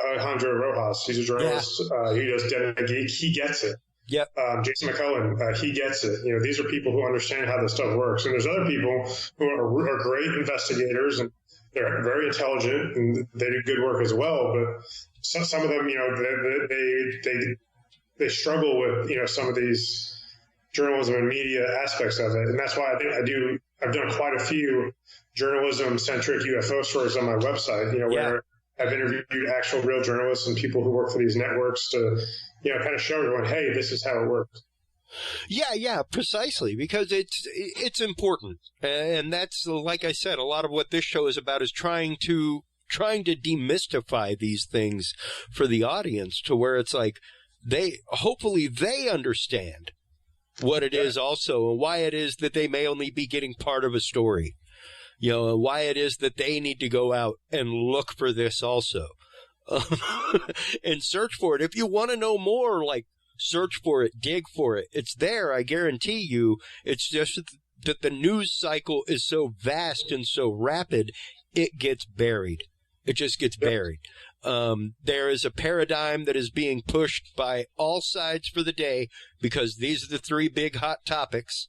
Alejandro Rojas. He's a journalist. He does DnB. He gets it. Yep. Jason McCullen, he gets it. These are people who understand how this stuff works. And there's other people who are great investigators, and they're very intelligent, and they do good work as well. But some of them, they struggle with, some of these journalism and media aspects of it. And that's why I think I've done quite a few journalism-centric UFO stories on my website, where I've interviewed actual real journalists and people who work for these networks to, kind of show everyone, hey, this is how it works. Yeah, precisely, because it's important, and that's, like I said, a lot of what this show is about is trying to demystify these things for the audience, to where it's like hopefully they understand what it is also, and why it is that they may only be getting part of a story, and why it is that they need to go out and look for this also, and search for it. If you want to know more, like, search for it, dig for it. It's there, I guarantee you. It's just that the news cycle is so vast and so rapid, it gets buried. It just gets buried. There is a paradigm that is being pushed by all sides for the day, because these are the three big hot topics.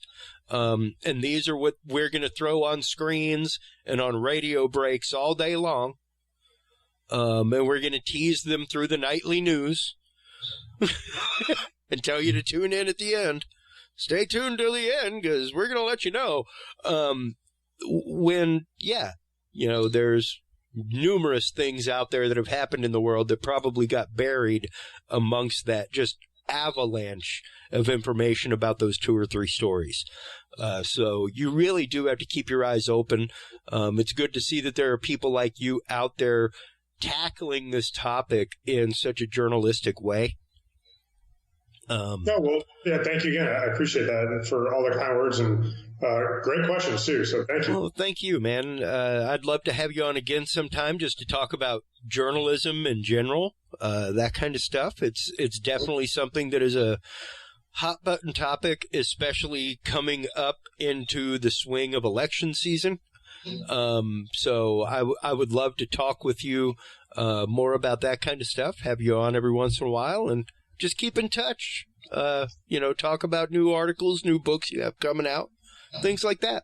And these are what we're going to throw on screens and on radio breaks all day long. And we're going to tease them through the nightly news and tell you to tune in at the end. Stay tuned till the end, because we're going to let you know. There's numerous things out there that have happened in the world that probably got buried amongst that just avalanche of information about those 2 or 3 stories. So you really do have to keep your eyes open. It's good to see that there are people like you out there tackling this topic in such a journalistic way. Thank you again. I appreciate that, and for all the kind words, and great questions too. So thank you. Oh, thank you, man. I'd love to have you on again sometime just to talk about journalism in general, that kind of stuff. It's definitely something that is a hot button topic, especially coming up into the swing of election season. So I would love to talk with you more about that kind of stuff. Have you on every once in a while, and just keep in touch. Talk about new articles, new books you have coming out, things like that.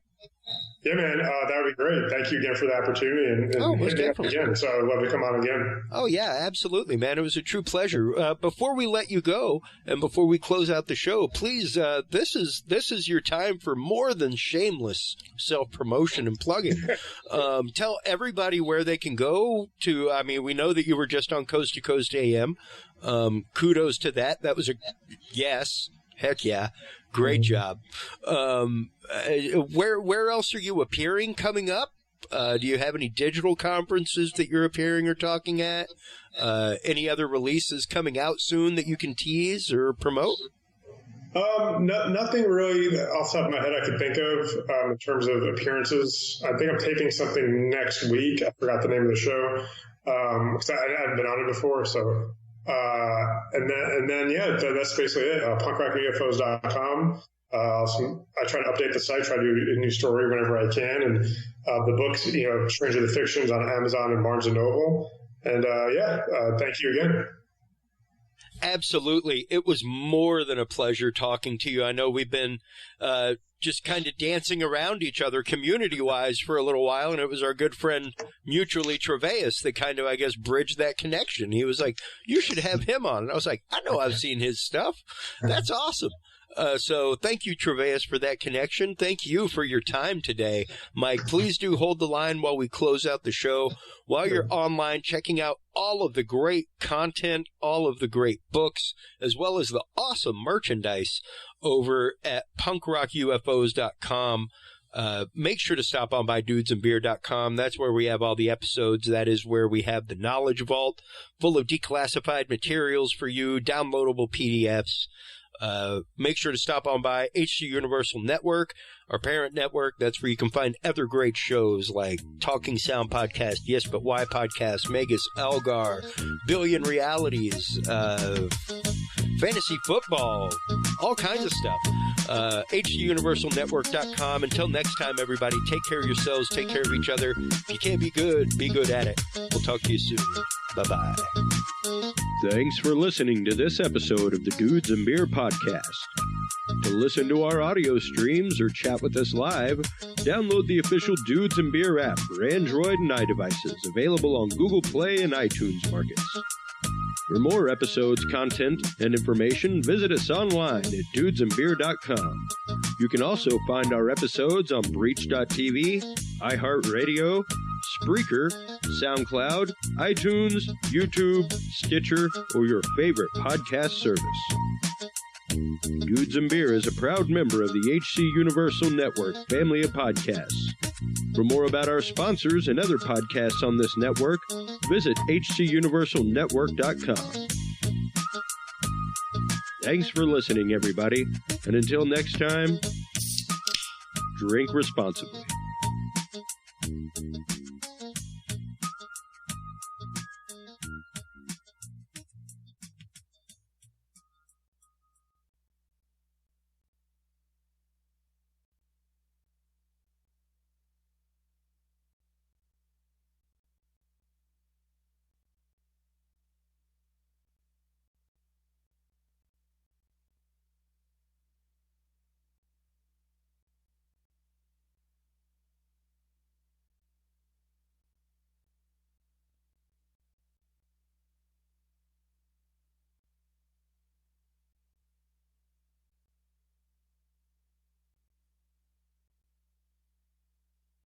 Yeah, man, that would be great. Thank you again for the opportunity, and most definitely. Again. So I'd love to come on again. Oh, yeah, absolutely, man. It was a true pleasure. Before we let you go, and before we close out the show, please, this is your time for more than shameless self-promotion and plugging. Tell everybody where they can go to. I mean, we know that you were just on Coast to Coast AM. Kudos to that. That was a yes. Heck yeah. Great job. Where else are you appearing coming up? Do you have any digital conferences that you're appearing or talking at? Any other releases coming out soon that you can tease or promote? Nothing really off the top of my head I could think of in terms of appearances. I think I'm taping something next week. I forgot the name of the show because I hadn't been on it before. So. That's basically it. punkrockufos.com. I try to update the site, try to do a new story whenever I can. And the books, Stranger the Fiction's on Amazon and Barnes & Noble. And thank you again. Absolutely. It was more than a pleasure talking to you. I know we've been just kind of dancing around each other community-wise for a little while, and it was our good friend mutually Traveus that kind of, I guess, bridged that connection. He was like, you should have him on. And I was like, I know I've seen his stuff. That's awesome. So thank you, Traveus, for that connection. Thank you for your time today. Mike, please do hold the line while we close out the show. While you're online checking out all of the great content, all of the great books, as well as the awesome merchandise over at punkrockufos.com. Make sure to stop on by dudesandbeer.com. That's where we have all the episodes. That is where we have the Knowledge Vault full of declassified materials for you, downloadable PDFs. Make sure to stop on by HG Universal Network, our parent network. That's where you can find other great shows like Talking Sound Podcast, Yes But Why Podcast, Magus Algar, Billion Realities, Fantasy Football, all kinds of stuff. HGUniversalNetwork.com. Until next time, everybody, take care of yourselves, take care of each other. If you can't be good at it. We'll talk to you soon. Bye-bye. Thanks for listening to this episode of the Dudes and Beer Podcast. To listen to our audio streams or chat with us live, download the official Dudes and Beer app for Android and iDevices, available on Google Play and iTunes markets. For more episodes, content, and information, visit us online at dudesandbeer.com. You can also find our episodes on Breach.tv, iHeartRadio, Spreaker, SoundCloud, iTunes, YouTube, Stitcher, or your favorite podcast service. Dudes and Beer is a proud member of the HC Universal Network family of podcasts. For more about our sponsors and other podcasts on this network, visit hcuniversalnetwork.com. Thanks for listening, everybody, and until next time, drink responsibly.